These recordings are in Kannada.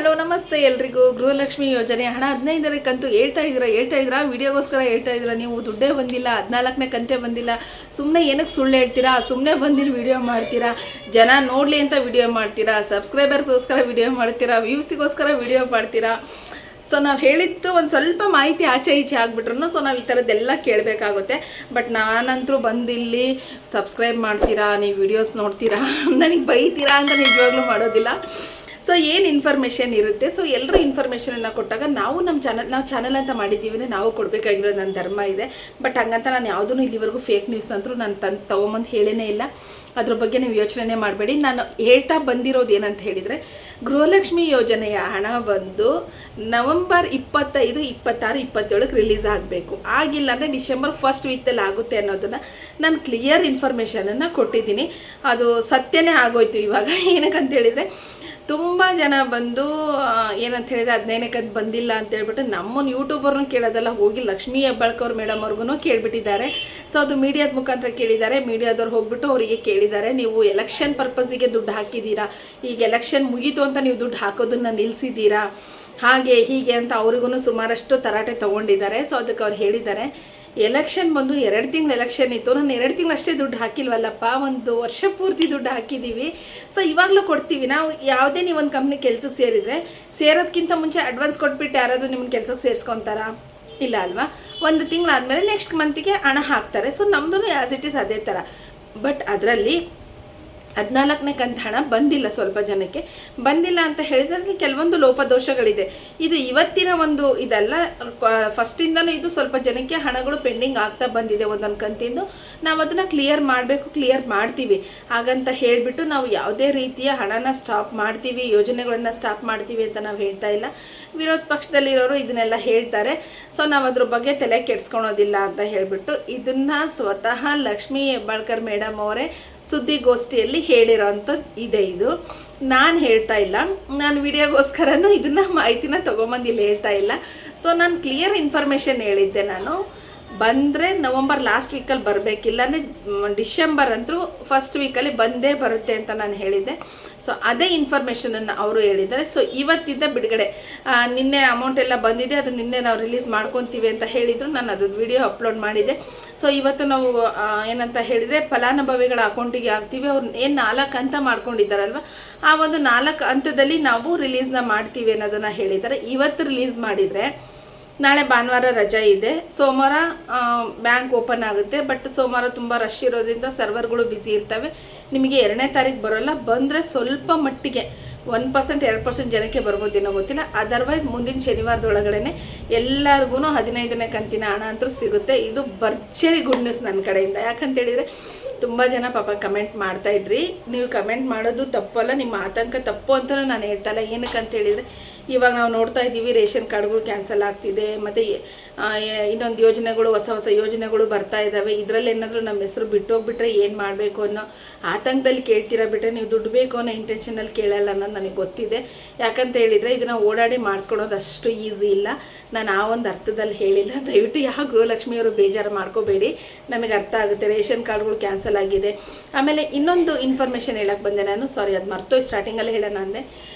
ಹಲೋ ನಮಸ್ತೆ ಎಲ್ರಿಗೂ. ಗೃಹಲಕ್ಷ್ಮಿ ಯೋಜನೆ ಹಣ 15ನೇ ಕಂತು ಹೇಳ್ತಾ ಇದ್ದೀರಾ ವಿಡಿಯೋಗೋಸ್ಕರ ಹೇಳ್ತಾ ಇದ್ದೀರಾ. ನೀವು ದುಡ್ಡೇ ಬಂದಿಲ್ಲ, 14ನೇ ಕಂತೆ ಬಂದಿಲ್ಲ, ಸುಮ್ಮನೆ ಏನಕ್ಕೆ ಸುಳ್ಳು ಹೇಳ್ತೀರಾ? ಸುಮ್ಮನೆ ಬಂದಿಲ್ಲ ವಿಡಿಯೋ ಮಾಡ್ತೀರಾ, ಜನ ನೋಡಲಿ ಅಂತ ವಿಡಿಯೋ ಮಾಡ್ತೀರಾ, ಸಬ್ಸ್ಕ್ರೈಬರ್ಗೋಸ್ಕರ ವಿಡಿಯೋ ಮಾಡ್ತೀರಾ, ವ್ಯೂಸಿಗೋಸ್ಕರ ವಿಡಿಯೋ ಮಾಡ್ತೀರಾ. ಸೊ ನಾವು ಹೇಳಿದ್ದು ಒಂದು ಸ್ವಲ್ಪ ಮಾಹಿತಿ ಆಚೆ ಈಚೆ ಆಗಿಬಿಟ್ರು ಸೊ ನಾವು ಈ ಥರದ್ದೆಲ್ಲ ಕೇಳಬೇಕಾಗುತ್ತೆ. ಬಟ್ ನಾನಂತರೂ ಬಂದಿಲ್ಲಿ ಸಬ್ಸ್ಕ್ರೈಬ್ ಮಾಡ್ತೀರಾ, ನೀವು ವಿಡಿಯೋಸ್ ನೋಡ್ತೀರಾ, ನನಗೆ ಬೈತೀರಾ ಅಂತ ನಿಜವಾಗ್ಲೂ ಮಾಡೋದಿಲ್ಲ. ಸೊ ಏನು ಇನ್ಫಾರ್ಮೇಷನ್ ಇರುತ್ತೆ, ಸೊ ಎಲ್ಲರೂ ಇನ್ಫಾರ್ಮೇಷನನ್ನು ಕೊಟ್ಟಾಗ ನಾವು ನಮ್ಮ ಚಾನಲ್ ಅಂತ ಮಾಡಿದ್ದೀವಿ, ನಾವು ಕೊಡಬೇಕಾಗಿರೋದು ನನ್ನ ಧರ್ಮ ಇದೆ. ಬಟ್ ಹಂಗಂತ ನಾನು ಯಾವುದೂ ಇಲ್ಲಿವರೆಗೂ ಫೇಕ್ ನ್ಯೂಸ್ ಅಂತರೂ ನಾನು ತೊಗೊಂಬಂದು ಹೇಳೇ ಇಲ್ಲ. ಅದ್ರ ಬಗ್ಗೆ ನೀವು ಯೋಚನೆ ಮಾಡಬೇಡಿ. ನಾನು ಹೇಳ್ತಾ ಬಂದಿರೋದು ಏನಂತ ಹೇಳಿದರೆ, ಗೃಹಲಕ್ಷ್ಮಿ ಯೋಜನೆಯ ಹಣ ಬಂದು ನವೆಂಬರ್ 25, 26, 27 ರಿಲೀಸ್ ಆಗಬೇಕು. ಆಗಿಲ್ಲ ಅಂದರೆ ಡಿಸೆಂಬರ್ ಫಸ್ಟ್ ವೀಕ್ದಲ್ಲಿ ಆಗುತ್ತೆ ಅನ್ನೋದನ್ನು ನಾನು ಕ್ಲಿಯರ್ ಇನ್ಫಾರ್ಮೇಷನನ್ನು ಕೊಟ್ಟಿದ್ದೀನಿ. ಅದು ಸತ್ಯನೇ ಆಗೋಯ್ತು ಇವಾಗ. ಏನಕ್ಕಂತ ಹೇಳಿದರೆ ತುಂಬ ಜನ ಬಂದು ಏನಂತ ಹೇಳಿದ್ರೆ 15ನೇ ಕಂತು ಬಂದಿಲ್ಲ ಅಂತ ಹೇಳ್ಬಿಟ್ಟು ನಮ್ಮನ್ನು ಯೂಟ್ಯೂಬರ್ನೂ ಕೇಳೋದಲ್ಲ, ಹೋಗಿ ಲಕ್ಷ್ಮೀ ಹೆಬ್ಬಾಳ್ಕರ್ ಮೇಡಮ್ ಅವ್ರಿಗೂ ಕೇಳಿಬಿಟ್ಟಿದ್ದಾರೆ. ಸೊ ಅದು ಮೀಡಿಯಾದ ಮುಖಾಂತರ ಕೇಳಿದ್ದಾರೆ. ಮೀಡಿಯಾದವ್ರು ಹೋಗ್ಬಿಟ್ಟು ಅವರಿಗೆ ಕೇಳಿದ್ದಾರೆ, ನೀವು ಎಲೆಕ್ಷನ್ ಪರ್ಪಸ್ಸಿಗೆ ದುಡ್ಡು ಹಾಕಿದ್ದೀರಾ, ಈಗ ಎಲೆಕ್ಷನ್ ಮುಗೀತು ಅಂತ ನೀವು ದುಡ್ಡು ಹಾಕೋದನ್ನು ನಿಲ್ಲಿಸಿದ್ದೀರಾ, ಹಾಗೆ ಹೀಗೆ ಅಂತ ಅವ್ರಿಗೂ ಸುಮಾರಷ್ಟು ತರಾಟೆ ತೊಗೊಂಡಿದ್ದಾರೆ. ಸೊ ಅದಕ್ಕೆ ಅವ್ರು ಹೇಳಿದ್ದಾರೆ, ಎಲೆಕ್ಷನ್ ಬಂದು 2 ತಿಂಗಳು ಎಲೆಕ್ಷನ್ ಇತ್ತು, ನಾನು 2 ತಿಂಗಳು ಅಷ್ಟೇ ದುಡ್ಡು ಹಾಕಿಲ್ವಲ್ಲಪ್ಪ, 1 ವರ್ಷ ಪೂರ್ತಿ ದುಡ್ಡು ಹಾಕಿದ್ದೀವಿ. ಸೊ ಇವಾಗಲೂ ಕೊಡ್ತೀವಿ. ನಾವು ಯಾವುದೇ ನೀವು ಒಂದು ಕಂಪ್ನಿ ಕೆಲಸಕ್ಕೆ ಸೇರೋದಕ್ಕಿಂತ ಮುಂಚೆ ಅಡ್ವಾನ್ಸ್ ಕೊಟ್ಬಿಟ್ಟು ಯಾರಾದರೂ ನಿಮ್ಮನ್ನ ಕೆಲಸಕ್ಕೆ ಸೇರಿಸ್ಕೊತಾರಾ? ಇಲ್ಲ ಅಲ್ವಾ? 1 ತಿಂಗಳಾದಮೇಲೆ ನೆಕ್ಸ್ಟ್ ಮಂತಿಗೆ ಹಣ ಹಾಕ್ತಾರೆ. ಸೊ ನಮ್ಮದು ಆ್ಯಸ್ ಇಟ್ ಈಸ್ ಅದೇ ಥರ. ಬಟ್ ಅದರಲ್ಲಿ 14ನೇ ಕಂತು ಹಣ ಬಂದಿಲ್ಲ, ಸ್ವಲ್ಪ ಜನಕ್ಕೆ ಬಂದಿಲ್ಲ ಅಂತ ಹೇಳಿದ್ರೆ ಅದರಲ್ಲಿ ಕೆಲವೊಂದು ಲೋಪದೋಷಗಳಿದೆ. ಇದು ಇವತ್ತಿನ ಒಂದು ಇದಲ್ಲ, ಫಸ್ಟಿಂದನೂ ಇದು ಸ್ವಲ್ಪ ಜನಕ್ಕೆ ಹಣಗಳು ಪೆಂಡಿಂಗ್ ಆಗ್ತಾ ಬಂದಿದೆ ಒಂದೊಂದು ಕಂತಿಂದು. ನಾವು ಅದನ್ನು ಕ್ಲಿಯರ್ ಮಾಡಬೇಕು, ಕ್ಲಿಯರ್ ಮಾಡ್ತೀವಿ. ಹಾಗಂತ ಹೇಳಿಬಿಟ್ಟು ನಾವು ಯಾವುದೇ ರೀತಿಯ ಹಣನ ಸ್ಟಾಪ್ ಮಾಡ್ತೀವಿ, ಯೋಜನೆಗಳನ್ನು ಸ್ಟಾಪ್ ಮಾಡ್ತೀವಿ ಅಂತ ನಾವು ಹೇಳ್ತಾ ಇಲ್ಲ. ವಿರೋಧ ಪಕ್ಷದಲ್ಲಿರೋರು ಇದನ್ನೆಲ್ಲ ಹೇಳ್ತಾರೆ. ಸೊ ನಾವು ಅದ್ರ ಬಗ್ಗೆ ತಲೆ ಕೆಡಿಸ್ಕೊಳೋದಿಲ್ಲ ಅಂತ ಹೇಳಿಬಿಟ್ಟು ಇದನ್ನು ಸ್ವತಃ ಲಕ್ಷ್ಮೀ ಹೆಬ್ಬಾಳ್ಕರ್ ಮೇಡಮ್ ಅವರೇ ಸುದ್ದಿಗೋಷ್ಠಿಯಲ್ಲಿ ಹೇಳಿರೋಂಥದ್ದು ಇದೆ. ಇದು ನಾನು ಹೇಳ್ತಾ ಇಲ್ಲ, ನಾನು ವಿಡಿಯೋಗೋಸ್ಕರನೂ ಇದನ್ನು ಮಾಹಿತಿನ ತೊಗೊಂಬಂದು ಇಲ್ಲಿ ಹೇಳ್ತಾ ಇಲ್ಲ. ಸೊ ನಾನು ಕ್ಲಿಯರ್ ಇನ್ಫಾರ್ಮೇಷನ್ ಹೇಳಿದ್ದೆ. ನಾನು ಬಂದರೆ ನವಂಬರ್ ಲಾಸ್ಟ್ ವೀಕಲ್ಲಿ ಬರಬೇಕಿಲ್ಲ ಅಂದರೆ ಡಿಸೆಂಬರ್ ಅಂತೂ ಫಸ್ಟ್ ವೀಕಲ್ಲಿ ಬಂದೇ ಬರುತ್ತೆ ಅಂತ ನಾನು ಹೇಳಿದ್ದೆ. ಸೊ ಅದೇ ಇನ್ಫಾರ್ಮೇಷನನ್ನು ಅವರು ಹೇಳಿದ್ದಾರೆ. ಸೊ ಇವತ್ತಿಂದ ಬಿಡುಗಡೆ, ನಿನ್ನೆ ಅಮೌಂಟ್ ಎಲ್ಲ ಬಂದಿದೆ, ಅದು ನಿನ್ನೆ ನಾವು ರಿಲೀಸ್ ಮಾಡ್ಕೊತೀವಿ ಅಂತ ಹೇಳಿದರು. ನಾನು ಅದು ವಿಡಿಯೋ ಅಪ್ಲೋಡ್ ಮಾಡಿದೆ. ಸೊ ಇವತ್ತು ನಾವು ಏನಂತ ಹೇಳಿದರೆ ಫಲಾನುಭವಿಗಳ ಅಕೌಂಟಿಗೆ ಹಾಕ್ತೀವಿ. ಅವ್ರು ಏನು 4 ಹಂತ ಮಾಡ್ಕೊಂಡಿದ್ದಾರಲ್ವ, ಆ ಒಂದು 4 ಹಂತದಲ್ಲಿ ನಾವು ರಿಲೀಸ್ನ ಮಾಡ್ತೀವಿ ಅನ್ನೋದನ್ನು ಹೇಳಿದ್ದಾರೆ. ಇವತ್ತು ರಿಲೀಸ್ ಮಾಡಿದರೆ ನಾಳೆ ಭಾನುವಾರ ರಜೆ ಇದೆ, ಸೋಮವಾರ ಬ್ಯಾಂಕ್ ಓಪನ್ ಆಗುತ್ತೆ. ಬಟ್ ಸೋಮವಾರ ತುಂಬ ರಶ್ ಇರೋದ್ರಿಂದ ಸರ್ವರ್ಗಳು ಬ್ಯುಸಿ ಇರ್ತವೆ. ನಿಮಗೆ 2ನೇ ತಾರೀಕು ಬರೋಲ್ಲ. ಬಂದರೆ ಸ್ವಲ್ಪ ಮಟ್ಟಿಗೆ 1%, 2% ಜನಕ್ಕೆ ಬರ್ಬೋದೇನೋ ಗೊತ್ತಿಲ್ಲ. ಅದರ್ವೈಸ್ ಮುಂದಿನ ಶನಿವಾರದೊಳಗಡೆ ಎಲ್ಲರಿಗೂ 15ನೇ ಕಂತಿನ ಹಣ ಅಂತೂ ಸಿಗುತ್ತೆ. ಇದು ಭರ್ಜರಿ ಗುಡ್ ನ್ಯೂಸ್ ನನ್ನ ಕಡೆಯಿಂದ. ಯಾಕಂತೇಳಿದರೆ ತುಂಬ ಜನ ಪಾಪ ಕಮೆಂಟ್ ಮಾಡ್ತಾಯಿದ್ರಿ. ನೀವು ಕಮೆಂಟ್ ಮಾಡೋದು ತಪ್ಪಲ್ಲ, ನಿಮ್ಮ ಆತಂಕ ತಪ್ಪು ಅಂತಲೂ ನಾನು ಹೇಳ್ತಾಯಿಲ್ಲ. ಏನಕ್ಕಂತ ಹೇಳಿದರೆ ಇವಾಗ ನಾವು ನೋಡ್ತಾ ಇದ್ದೀವಿ, ರೇಷನ್ ಕಾರ್ಡ್ಗಳು ಕ್ಯಾನ್ಸಲ್ ಆಗ್ತಿದೆ, ಮತ್ತು ಇನ್ನೊಂದು ಯೋಜನೆಗಳು, ಹೊಸ ಯೋಜನೆಗಳು ಬರ್ತಾ ಇದ್ದಾವೆ. ಇದರಲ್ಲಿ ಏನಾದರೂ ನಮ್ಮ ಹೆಸರು ಬಿಟ್ಟೋಗ್ಬಿಟ್ರೆ ಏನು ಮಾಡಬೇಕು ಅನ್ನೋ ಆತಂಕದಲ್ಲಿ ಕೇಳ್ತೀರಾ ಬಿಟ್ಟರೆ ನೀವು ದುಡ್ಡು ಬೇಕು ಅನ್ನೋ ಇಂಟೆನ್ಷನಲ್ಲಿ ಕೇಳಲ್ಲ ಅನ್ನೋದು ನನಗೆ ಗೊತ್ತಿದೆ. ಯಾಕಂತ ಹೇಳಿದರೆ ಇದನ್ನು ಓಡಾಡಿ ಮಾಡಿಸ್ಕೊಳೋದು ಅಷ್ಟು ಈಸಿ ಇಲ್ಲ. ನಾನು ಆ ಒಂದು ಅರ್ಥದಲ್ಲಿ ಹೇಳಿಲ್ಲ. ದಯವಿಟ್ಟು ಯಾವ ಗೃಹಲಕ್ಷ್ಮಿಯವರು ಬೇಜಾರು ಮಾಡ್ಕೋಬೇಡಿ, ನಮಗೆ ಅರ್ಥ ಆಗುತ್ತೆ. ರೇಷನ್ ಕಾರ್ಡ್ಗಳು ಕ್ಯಾನ್ಸಲ್ ಆಗಿದೆ. ಆಮೇಲೆ ಇನ್ನೊಂದು ಇನ್ಫಾರ್ಮೇಷನ್ ಹೇಳಕ್ಕೆ ಬಂದೆ ನಾನು, ಸಾರಿ ಅದು ಮರ್ತೋಯ್ತು, ಸ್ಟಾರ್ಟಿಂಗಲ್ಲಿ ಹೇಳೋಣ ಅಂದೆ.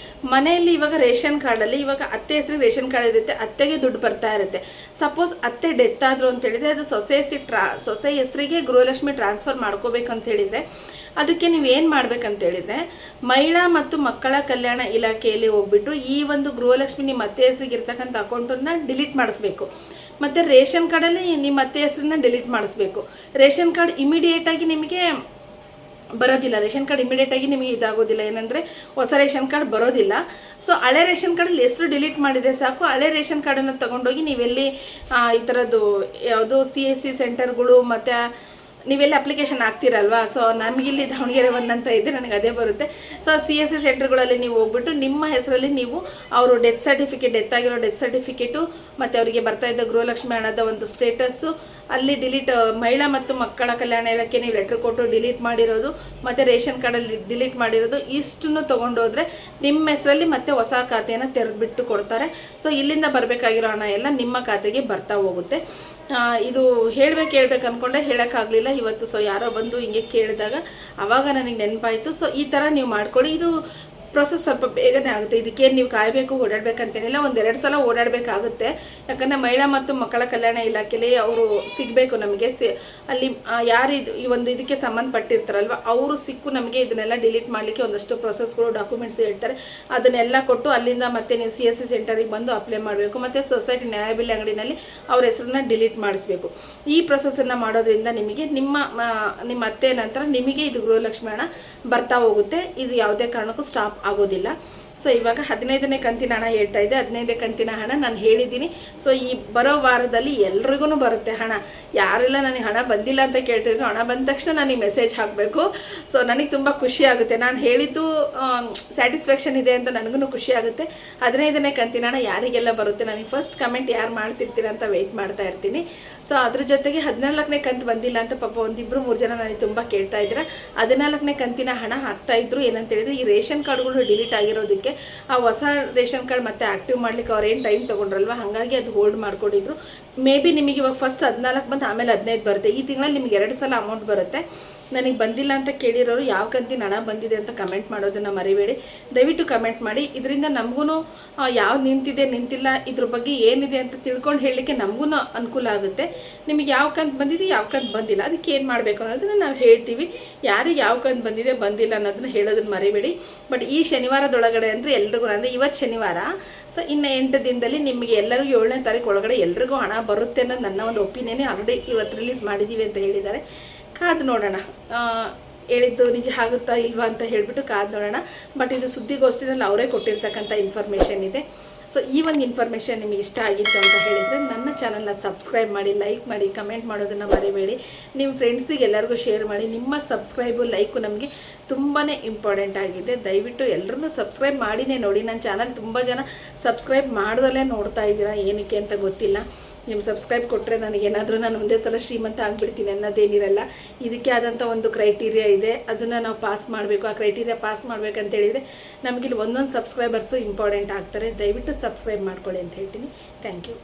ಮನೆಯಲ್ಲಿ ಇವಾಗ ರೇಷನ್ ಕಾರ್ಡಲ್ಲಿ ಇವಾಗ ಅತ್ತೆ ಹೆಸರಿಗೆ ರೇಷನ್ ಕಾರ್ಡ್ ಇರುತ್ತೆ, ಅತ್ತೆಗೆ ದುಡ್ಡು ಬರ್ತಾ ಇರುತ್ತೆ. ಸಪೋಸ್ ಅತ್ತೆ ಡೆತ್ ಆದರು ಅಂತೇಳಿದರೆ ಅದು ಸೊಸೆ ಹೆಸರಿಗೆ ಗೃಹಲಕ್ಷ್ಮಿ ಟ್ರಾನ್ಸ್ಫರ್ ಮಾಡ್ಕೋಬೇಕಂತ ಹೇಳಿದರೆ ಅದಕ್ಕೆ ನೀವು ಏನು ಮಾಡಬೇಕಂತೇಳಿದರೆ ಮಹಿಳಾ ಮತ್ತು ಮಕ್ಕಳ ಕಲ್ಯಾಣ ಇಲಾಖೆಯಲ್ಲಿ ಹೋಗ್ಬಿಟ್ಟು ಈ ಒಂದು ಗೃಹಲಕ್ಷ್ಮಿ ನಿಮ್ಮ ಅತ್ತೆ ಹೆಸರಿಗೆ ಇರ್ತಕ್ಕಂಥ ಅಕೌಂಟನ್ನು ಡಿಲೀಟ್ ಮಾಡಿಸ್ಬೇಕು. ಮತ್ತು ರೇಷನ್ ಕಾರ್ಡಲ್ಲಿ ನಿಮ್ಮ ಅತ್ತೆ ಹೆಸರನ್ನ ಡಿಲೀಟ್ ಮಾಡಿಸ್ಬೇಕು. ರೇಷನ್ ಕಾರ್ಡ್ ಇಮಿಡಿಯೇಟಾಗಿ ನಿಮಗೆ ಬರೋದಿಲ್ಲ. ರೇಷನ್ ಕಾರ್ಡ್ ಇಮಿಡಿಯೇಟಾಗಿ ನಿಮಗೆ ಇದಾಗೋದಿಲ್ಲ, ಏನಂದರೆ ಹೊಸ ರೇಷನ್ ಕಾರ್ಡ್ ಬರೋದಿಲ್ಲ. ಸೊ ಹಳೆ ರೇಷನ್ ಕಾರ್ಡಲ್ಲಿ ಹೆಸರು ಡಿಲೀಟ್ ಮಾಡಿದರೆ ಸಾಕು. ಹಳೆ ರೇಷನ್ ಕಾರ್ಡನ್ನು ತೊಗೊಂಡೋಗಿ ನೀವೆಲ್ಲಿ ಈ ಥರದ್ದು ಯಾವುದು CSC ಸೆಂಟರ್ಗಳು ಮತ್ತು ನೀವೆಲ್ಲ ಅಪ್ಲಿಕೇಶನ್ ಆಗ್ತಿರಲ್ವಾ. ಸೊ ನಮಗಿಲ್ಲಿ ದಾವಣಗೆರೆ ಒಂದಂತ ಇದೆ, ನನಗೆ ಅದೇ ಬರುತ್ತೆ. ಸೊ CSC ಸೆಂಟರ್ಗಳಲ್ಲಿ ನೀವು ಹೋಗ್ಬಿಟ್ಟು ನಿಮ್ಮ ಹೆಸರಲ್ಲಿ ನೀವು ಅವರು ಡೆತ್ ಆಗಿರೋ ಡೆತ್ ಸರ್ಟಿಫಿಕೇಟು ಮತ್ತು ಅವರಿಗೆ ಬರ್ತಾಯಿದ್ದ ಗೃಹಲಕ್ಷ್ಮಿ ಹಣದ ಒಂದು ಸ್ಟೇಟಸ್ಸು ಅಲ್ಲಿ ಡಿಲೀಟ್, ಮಹಿಳಾ ಮತ್ತು ಮಕ್ಕಳ ಕಲ್ಯಾಣ ಇಲಾಖೆ ನೀವು ಲೆಟ್ರ್ ಕೊಟ್ಟು ಡಿಲೀಟ್ ಮಾಡಿರೋದು ಮತ್ತು ರೇಷನ್ ಕಾರ್ಡಲ್ಲಿ ಡಿಲೀಟ್ ಮಾಡಿರೋದು ಇಷ್ಟನ್ನು ತೊಗೊಂಡೋದ್ರೆ ನಿಮ್ಮ ಹೆಸರಲ್ಲಿ ಮತ್ತೆ ಹೊಸ ಖಾತೆಯನ್ನು ತೆರೆದುಬಿಟ್ಟು ಕೊಡ್ತಾರೆ. ಸೊ ಇಲ್ಲಿಂದ ಬರಬೇಕಾಗಿರೋ ಹಣ ಎಲ್ಲ ನಿಮ್ಮ ಖಾತೆಗೆ ಬರ್ತಾ ಹೋಗುತ್ತೆ. ಇದು ಹೇಳ್ಬೇಕು ಅಂದ್ಕೊಂಡೆ, ಹೇಳೋಕ್ಕಾಗಲಿಲ್ಲ ಇವತ್ತು. ಸೊ ಯಾರೋ ಬಂದು ಹಿಂಗೆ ಕೇಳಿದಾಗ ಆವಾಗ ನನಗೆ ನೆನಪಾಯಿತು. ಸೊ ಈ ಥರ ನೀವು ಮಾಡ್ಕೊಳ್ಳಿ. ಇದು ಪ್ರೊಸೆಸ್ ಸ್ವಲ್ಪ ಬೇಗನೆ ಆಗುತ್ತೆ. ಇದಕ್ಕೇನು ನೀವು ಕಾಯಬೇಕು ಓಡಾಡಬೇಕಂತೇನಿಲ್ಲ, 1-2 ಸಲ ಓಡಾಡಬೇಕಾಗುತ್ತೆ. ಯಾಕಂದರೆ ಮಹಿಳಾ ಮತ್ತು ಮಕ್ಕಳ ಕಲ್ಯಾಣ ಇಲಾಖೆಯಲ್ಲಿ ಅವರು ಸಿಗಬೇಕು ನಮಗೆ. ಅಲ್ಲಿ ಯಾರು ಈ ಒಂದು ಇದಕ್ಕೆ ಸಂಬಂಧಪಟ್ಟಿರ್ತಾರಲ್ವ ಅವರು ಸಿಕ್ಕು ನಮಗೆ ಇದನ್ನೆಲ್ಲ ಡಿಲೀಟ್ ಮಾಡಲಿಕ್ಕೆ ಒಂದಷ್ಟು ಪ್ರೊಸೆಸ್ಗಳು ಡಾಕ್ಯುಮೆಂಟ್ಸ್ ಹೇಳ್ತಾರೆ. ಅದನ್ನೆಲ್ಲ ಕೊಟ್ಟು ಅಲ್ಲಿಂದ ಮತ್ತೆ ನೀವು CSC ಸೆಂಟರಿಗೆ ಬಂದು ಅಪ್ಲೈ ಮಾಡಬೇಕು. ಮತ್ತು ಸೊಸೈಟಿ ನ್ಯಾಯಬೆಲೆ ಅಂಗಡಿನಲ್ಲಿ ಅವ್ರ ಹೆಸರನ್ನ ಡಿಲೀಟ್ ಮಾಡಿಸ್ಬೇಕು. ಈ ಪ್ರೊಸೆಸನ್ನು ಮಾಡೋದ್ರಿಂದ ನಿಮಗೆ ನಿಮ್ಮ ಅತ್ತೆ ನಂತರ ನಿಮಗೆ ಇದು ಗೃಹಲಕ್ಷ್ಮಿ ಹಣ ಬರ್ತಾ ಹೋಗುತ್ತೆ. ಇದು ಯಾವುದೇ ಕಾರಣಕ್ಕೂ ಸ್ಟಾಪ್ ಆಗೋದಿಲ್ಲ. ಸೊ ಇವಾಗ 15ನೇ ಕಂತಿನ ಹಣ ಹೇಳ್ತಾ ಇದೆ. 15ನೇ ಕಂತಿನ ಹಣ ನಾನು ಹೇಳಿದ್ದೀನಿ. ಸೊ ಈ ಬರೋ ವಾರದಲ್ಲಿ ಎಲ್ರಿಗೂ ಬರುತ್ತೆ ಹಣ. ಯಾರೆಲ್ಲ ನನಗೆ ಹಣ ಬಂದಿಲ್ಲ ಅಂತ ಕೇಳ್ತಿದ್ರು, ಹಣ ಬಂದ ತಕ್ಷಣ ನನಗೆ ಮೆಸೇಜ್ ಹಾಕಬೇಕು. ಸೊ ನನಗೆ ತುಂಬ ಖುಷಿ ಆಗುತ್ತೆ. ನಾನು ಹೇಳಿದ್ದು ಸ್ಯಾಟಿಸ್ಫ್ಯಾಕ್ಷನ್ ಇದೆ ಅಂತ ನನಗೂ ಖುಷಿ ಆಗುತ್ತೆ. 15ನೇ ಕಂತಿನ ಹಣ ಯಾರಿಗೆಲ್ಲ ಬರುತ್ತೆ, ನನಗೆ ಫಸ್ಟ್ ಕಮೆಂಟ್ ಯಾರು ಮಾಡ್ತಿರ್ತೀರ ಅಂತ ವೆಯ್ಟ್ ಮಾಡ್ತಾ ಇರ್ತೀನಿ. ಸೊ ಅದ್ರ ಜೊತೆಗೆ 14ನೇ ಕಂತು ಬಂದಿಲ್ಲ ಅಂತ ಪಾಪ 1-2-3 ಜನ ನನಗೆ ತುಂಬ ಕೇಳ್ತಾ ಇದ್ದೀರಾ. 14ನೇ ಕಂತಿನ ಹಣ ಹಾಕ್ತಾ ಇದ್ರು. ಏನಂತ ಹೇಳಿದ್ರೆ ಈ ರೇಷನ್ ಕಾರ್ಡ್ಗಳು ಡಿಲೀಟ್ ಆಗಿರೋದಕ್ಕೆ ಆ ಹೊಸ ರೇಷನ್ ಕಾರ್ಡ್ ಮತ್ತೆ ಆಕ್ಟಿವ್ ಮಾಡ್ಲಿಕ್ಕೆ ಅವ್ರು ಏನು ಟೈಮ್ ತೊಗೊಂಡ್ರಲ್ವ, ಹಾಗಾಗಿ ಅದು ಹೋಲ್ಡ್ ಮಾಡ್ಕೊಂಡಿದ್ರು. ಮೇ ಬಿ ನಿಮಗೆ ಇವಾಗ ಫಸ್ಟ್ 14 ಬಂತು, ಆಮೇಲೆ 15 ಬರುತ್ತೆ. ಈ ತಿಂಗಳಲ್ಲಿ ನಿಮಗೆ 2 ಸಲ ಅಮೌಂಟ್ ಬರುತ್ತೆ. ನನಗೆ ಬಂದಿಲ್ಲ ಅಂತ ಕೇಳಿರೋರು ಯಾವ ಕಂತಿನ ಹಣ ಬಂದಿದೆ ಅಂತ ಕಮೆಂಟ್ ಮಾಡೋದನ್ನು ಮರಿಬೇಡಿ. ದಯವಿಟ್ಟು ಕಮೆಂಟ್ ಮಾಡಿ. ಇದರಿಂದ ನಮಗೂ ಯಾವ ನಿಂತಿದೆ ನಿಂತಿಲ್ಲ ಇದ್ರ ಬಗ್ಗೆ ಏನಿದೆ ಅಂತ ತಿಳ್ಕೊಂಡು ಹೇಳಲಿಕ್ಕೆ ನಮಗೂ ಅನುಕೂಲ ಆಗುತ್ತೆ. ನಿಮಗೆ ಯಾವ ಕಂತು ಬಂದಿದೆ ಯಾವ ಕಂತು ಬಂದಿಲ್ಲ ಅದಕ್ಕೆ ಏನು ಮಾಡಬೇಕು ಅನ್ನೋದನ್ನು ನಾವು ಹೇಳ್ತೀವಿ. ಯಾರಿಗೆ ಯಾವ ಕಂತು ಬಂದಿದೆ ಬಂದಿಲ್ಲ ಅನ್ನೋದನ್ನ ಹೇಳೋದನ್ನು ಮರಿಬೇಡಿ. ಬಟ್ ಈ ಶನಿವಾರದೊಳಗಡೆ ಅಂದರೆ ಎಲ್ರಿಗೂ, ಅಂದರೆ ಇವತ್ತು ಶನಿವಾರ, ಸೊ ಇನ್ನು 8 ದಿನದಲ್ಲಿ ನಿಮಗೆ ಎಲ್ಲರಿಗೂ 7ನೇ ತಾರೀಕು ಒಳಗಡೆ ಎಲ್ರಿಗೂ ಹಣ ಬರುತ್ತೆ ಅನ್ನೋದು ನನ್ನ ಒಂದು ಒಪಿನಿಯನ್. ಆಲ್ರೆಡಿ ಇವತ್ತು ರಿಲೀಸ್ ಮಾಡಿದ್ದೀವಿ ಅಂತ ಹೇಳಿದ್ದಾರೆ. ಕಾದು ನೋಡೋಣ ಹೇಳಿದ್ದು ನಿಜ ಆಗುತ್ತಾ ಇಲ್ವಾ ಅಂತ ಹೇಳಿಬಿಟ್ಟು ಕಾದು ನೋಡೋಣ. ಬಟ್ ಇದು ಸುದ್ದಿಗೋಷ್ಠಿನಲ್ಲಿ ಅವರೇ ಕೊಟ್ಟಿರ್ತಕ್ಕಂಥ ಇನ್ಫಾರ್ಮೇಷನ್ ಇದೆ. ಸೊ ಈ ಒಂದು ಇನ್ಫಾರ್ಮೇಷನ್ ನಿಮಗೆ ಇಷ್ಟ ಆಗಿತ್ತು ಅಂತ ಹೇಳಿದರೆ ನನ್ನ ಚಾನಲ್ನ ಸಬ್ಸ್ಕ್ರೈಬ್ ಮಾಡಿ, ಲೈಕ್ ಮಾಡಿ, ಕಮೆಂಟ್ ಮಾಡೋದನ್ನು ಮರಿಬೇಡಿ. ನಿಮ್ಮ ಫ್ರೆಂಡ್ಸಿಗೆ ಎಲ್ಲರಿಗೂ ಶೇರ್ ಮಾಡಿ. ನಿಮ್ಮ ಸಬ್ಸ್ಕ್ರೈಬು ಲೈಕು ನಮಗೆ ತುಂಬಾ ಇಂಪಾರ್ಟೆಂಟ್ ಆಗಿದೆ. ದಯವಿಟ್ಟು ಎಲ್ಲರೂ ಸಬ್ಸ್ಕ್ರೈಬ್ ಮಾಡಿನೇ ನೋಡಿ. ನನ್ನ ಚಾನಲ್ ತುಂಬ ಜನ ಸಬ್ಸ್ಕ್ರೈಬ್ ಮಾಡ್ದಲ್ಲೇ ನೋಡ್ತಾ ಇದ್ದೀರಾ, ಏನಕ್ಕೆ ಅಂತ ಗೊತ್ತಿಲ್ಲ. ನಿಮ್ಮ ಸಬ್ಸ್ಕ್ರೈಬ್ ಕೊಟ್ಟರೆ ನನಗೇನಾದರೂ ನಾನು ಒಂದೇ ಸಲ ಶ್ರೀಮಂತ ಆಗಿಬಿಡ್ತೀನಿ ಅನ್ನೋದೇನಿರಲ್ಲ. ಇದಕ್ಕೆ ಆದಂಥ ಒಂದು ಕ್ರೈಟೀರಿಯಾ ಇದೆ, ಅದನ್ನು ನಾವು ಪಾಸ್ ಮಾಡಬೇಕು. ಆ ಕ್ರೈಟೀರಿಯಾ ಪಾಸ್ ಮಾಡಬೇಕಂತೇಳಿದರೆ ನಮಗಿಲ್ಲಿ ಒಂದೊಂದು ಸಬ್ಸ್ಕ್ರೈಬರ್ಸು ಇಂಪಾರ್ಟೆಂಟ್ ಆಗ್ತಾರೆ. ದಯವಿಟ್ಟು ಸಬ್ಸ್ಕ್ರೈಬ್ ಮಾಡ್ಕೊಳ್ಳಿ ಅಂತ ಹೇಳ್ತೀನಿ. Thank you.